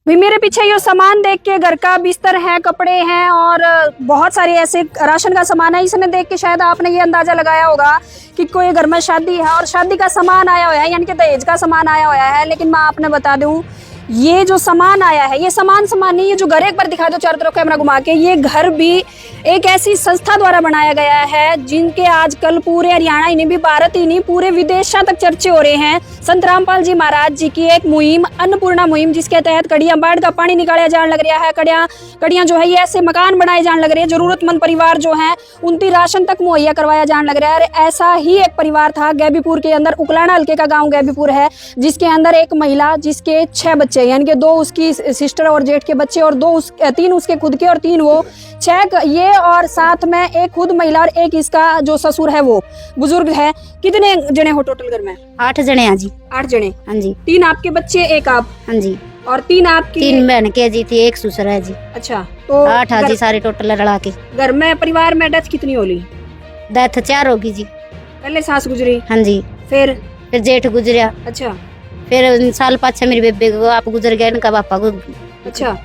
भी मेरे पीछे ये सामान देख के, घर का बिस्तर है, कपड़े हैं और बहुत सारे ऐसे राशन का सामान है, इसने देख के शायद आपने ये अंदाजा लगाया होगा कि कोई घर में शादी है और शादी का सामान आया हुआ है, यानी कि दहेज का सामान आया हुआ है। लेकिन मैं आपने बता दूं, ये जो सामान आया है, ये सामान नहीं, ये जो घर, एक बार दिखा दो चारों तरफ कैमरा घुमा के, ये घर भी एक ऐसी संस्था द्वारा बनाया गया है जिनके आजकल पूरे हरियाणा ही नहीं, भी भारत ही नहीं, पूरे विदेशों तक चर्चे हो रहे हैं। संत रामपाल जी महाराज जी की एक मुहिम, अन्नपूर्णा मुहिम, जिसके तहत कड़ियां, बाढ़ का पानी निकाला जाने लग रहा है, कड़ियां जो है ये ऐसे मकान बनाए जाने लग रहे हैं, जरूरतमंद परिवार जो है उनकी राशन तक मुहैया करवाया जाने लग रहा है। ऐसा ही एक परिवार था गैबीपुर के अंदर, उकलाना हल्के का गाँव गैबीपुर है, जिसके अंदर एक महिला जिसके 6 बच्चे, यानी कि 2 उसकी सिस्टर और जेठ के बच्चे और 3 उसके खुद के और 3 वो, 6 ये और साथ में एक खुद महिला और एक इसका जो ससुर है वो बुजुर्ग है। कितने जने हो टोटल घर में? 8 जने हैं जी। 8 जने? हाँ जी। 3 आपके बच्चे, 1 आप? हाँ जी। और 3 आपकी? 3 बहन के जी थी, 1 ससुर है जी। अच्छा, तो 8 जी सारे टोटल लड़ा के। घर में परिवार में डेथ कितनी होली? डेथ 4 होगी जी। पहले सास गुजरी? हाँ जी। फिर जेठ गुजरिया। अच्छा। फिर साल पाछे मेरी बेबे को आप गुजर गए, इनका पापा को। अच्छा।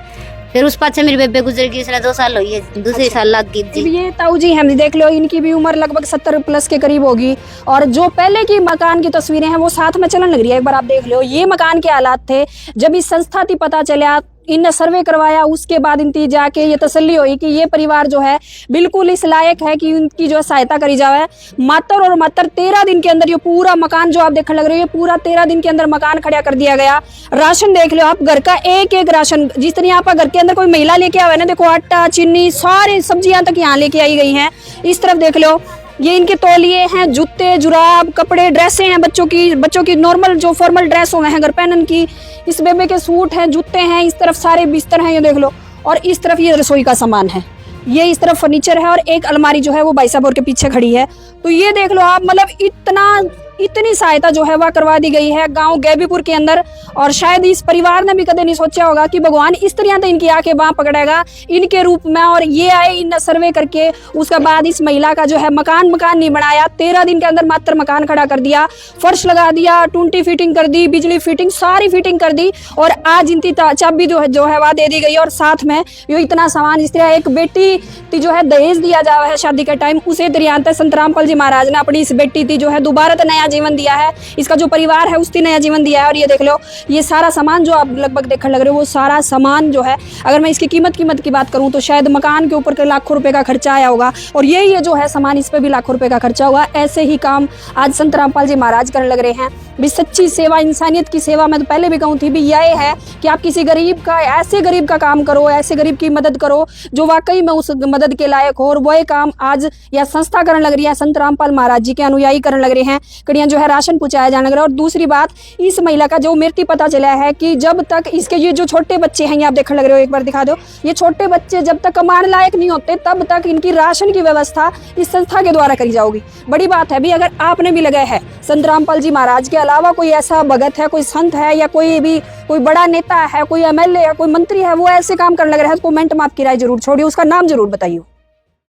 फिर उस पाछे मेरी बेबे गुजर गई, इसलिए 2 साल हुई है, दूसरी साल लग गई जी। ये ताऊ जी हम देख लो, इनकी भी उम्र लगभग 70 प्लस के करीब होगी, और जो पहले की मकान की तस्वीरें हैं वो साथ में चलन लग रही है। एक बार आप देख लो, ये मकान के हालात थे जब इस संस्था थी, पता चला, इनने सर्वे करवाया, उसके बाद इनकी जाके ये तसल्ली हुई कि ये परिवार जो है बिल्कुल इस लायक है कि उनकी जो है सहायता करी जाए। मात्र 13 दिन के अंदर ये पूरा मकान जो आप देखने लग रहे हो, पूरा 13 दिन के अंदर मकान खड़ा कर दिया गया। राशन देख लो आप, घर का एक राशन, जिस तरह आप घर के अंदर कोई महिला लेके आवे ना, देखो आटा, चीनी, सारी सब्जियां तक यहाँ लेके आई गई हैं। इस तरफ देख लो, ये इनके तौलिए हैं, जूते, जुराब, कपड़े, ड्रेसें हैं बच्चों की नॉर्मल जो फॉर्मल ड्रेस हो हैं घर पहनन की, इस बेबे के सूट हैं, जूते हैं, इस तरफ सारे बिस्तर हैं, ये देख लो, और इस तरफ ये रसोई का सामान है, ये इस तरफ फर्नीचर है, और एक अलमारी जो है वो भाई साहब और के पीछे खड़ी है। तो ये देख लो आप, मतलब इतनी सहायता जो है वह करवा दी गई है गांव गैबीपुर के अंदर। और शायद इस परिवार ने भी कदे नहीं सोचा होगा कि भगवान इस तरह तो इनकी आके बाँह पकड़ेगा इनके रूप में। और ये आए, इन सर्वे करके उसके बाद इस महिला का जो है मकान नहीं बनाया, 13 दिन के अंदर मात्र मकान खड़ा कर दिया, फर्श लगा दिया, टूंटी फिटिंग कर दी, बिजली फिटिंग, सारी फिटिंग कर दी, और आज इनकी चाबी जो है वह दे दी गई। और साथ में ये इतना सामान, जिस तरह एक बेटी जो है दहेज दिया जावा है शादी के टाइम, उसे दरियांत संत रामपाल जी महाराज ने अपनी इस बेटी थी जो है दोबारा नया जीवन दिया है, इसका जो परिवार है उसकी नया जीवन दिया है। और ये देख लो, ये सारा सामान जो आप लगभग देखने लग रहे हो, वो सारा सामान जो है, अगर मैं इसकी कीमत की बात करूं तो शायद मकान के ऊपर लाखों रुपए का खर्चा आया होगा, और ये जो है सामान, इस पे भी लाखों रुपए का खर्चा हुआ। ऐसे ही काम आज संत रामपाल जी महाराज करने लग रहे हैं। भी सच्ची सेवा, इंसानियत की सेवा, मैं तो पहले भी कहूँ थी भी यह है कि आप किसी गरीब का, ऐसे गरीब का काम करो, ऐसे गरीब की मदद करो जो वाकई में उस मदद के लायक हो। और वही काम आज यह संस्था करने लग रही है, संत रामपाल महाराज जी के अनुयायी करने लग रहे हैं। कड़ियां जो है राशन पहुंचाया जाने लग रहा है। और दूसरी बात, इस महिला का जो मृत्यु पता चला है कि जब तक इसके ये जो छोटे बच्चे हैं, ये आप देखने लग रहे हो, एक बार दिखा दो, ये छोटे बच्चे जब तक कमाने लायक नहीं होते तब तक इनकी राशन की व्यवस्था इस संस्था के द्वारा करी जाएगी। बड़ी बात है भी, अगर आपने भी लगाया है, संत रामपाल जी महाराज के अलावा कोई ऐसा भगत है, कोई संत है, या कोई बड़ा नेता है, कोई MLA है, कोई मंत्री है, वो ऐसे काम करने लग रहा है, तो कमेंट में आपकी राय जरूर छोड़िए, उसका नाम जरूर बताइए।